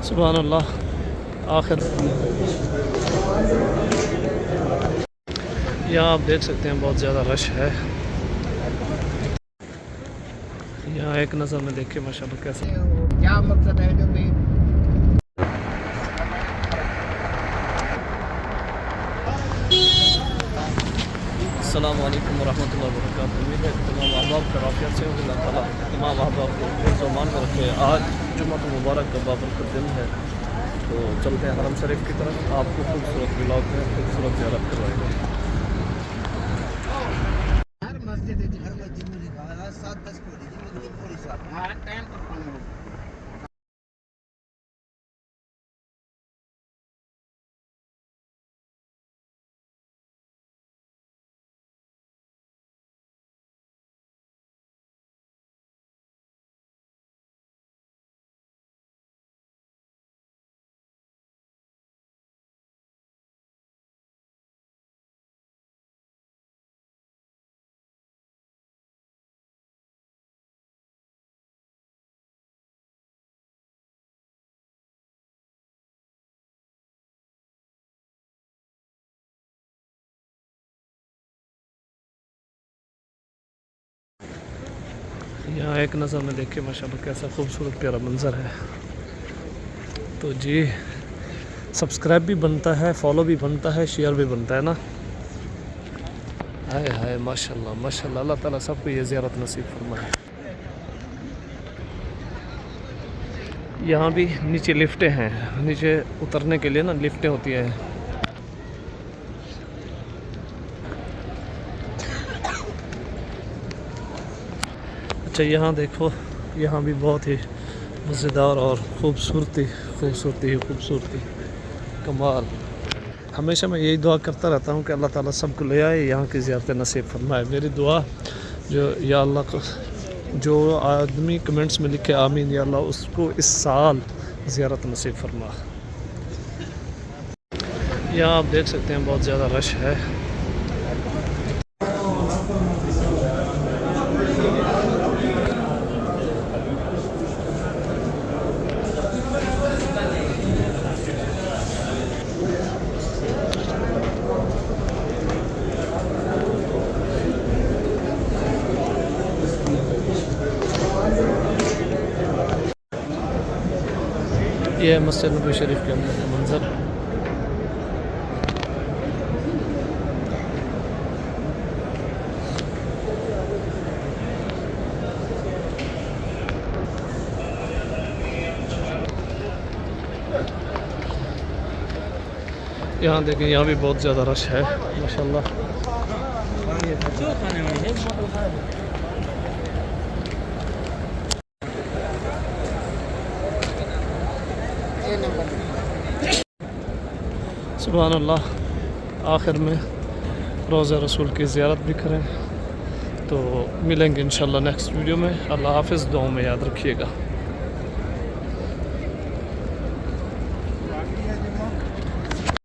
सुभान अल्लाह। आखिर यहाँ आप देख सकते हैं बहुत ज़्यादा रश है। यहाँ एक नज़र में देखिए माशाल्लाह कैसा। क्या मकसद है जो भी। अस्सलामु अलैकुम वरहमतुल्लाहि वबरकातुहू। उम्मीद है कि तमाम अहबाब खैरियत से होंगे। अल्लाह ताला तमाम अहबाब को फ़िज़-ओ-अमान में रखे। आज जुम्मतुल मुबारक का बाबरकत दिन है, तो चलते हैं हरम शरीफ की तरफ। आपको खूबसूरत ब्लॉग में खूबसूरत ज़ियारत करवाएंगे। हर मस्जिद है, हर मस्जिद में लिखा है 7-10 पौड़ी जी, पूरी साथ हाँ टाइम पर पानी हो। यहाँ एक नज़र में देखिए माशाल्लाह कैसा खूबसूरत प्यारा मंज़र है। तो जी सब्सक्राइब भी बनता है, फॉलो भी बनता है, शेयर भी बनता है ना। हाय हाय माशाल्लाह माशाल्लाह, अल्लाह ताला सबको ये ज़ियारत नसीब फरमाए। यहाँ भी नीचे लिफ्टें हैं, नीचे उतरने के लिए ना लिफ्टें होती हैं। अच्छा यहाँ देखो, यहाँ भी बहुत ही मज़ेदार और खूबसूरती कमाल। हमेशा मैं यही दुआ करता रहता हूँ कि अल्लाह ताला सबको ले आए, यहाँ की ज़ियारत नसीब फरमाए। मेरी दुआ जो या अल्लाह को, जो आदमी कमेंट्स में लिखे आमीन या अल्लाह, उसको इस साल ज़ियारत नसीब फरमा। यहाँ आप देख सकते हैं बहुत ज़्यादा रश है। ये है मस्जिद नबी शरीफ के अंदर का मंज़र। यहाँ देखें, यहाँ भी बहुत ज़्यादा रश है माशाल्लाह। सुभान अल्लाह। आखिर में रोज़ा रसूल की ज़ियारत भी करें। तो मिलेंगे इंशाल्लाह नेक्स्ट वीडियो में। अल्लाह हाफ़िज़, दुआओं में याद रखिएगा।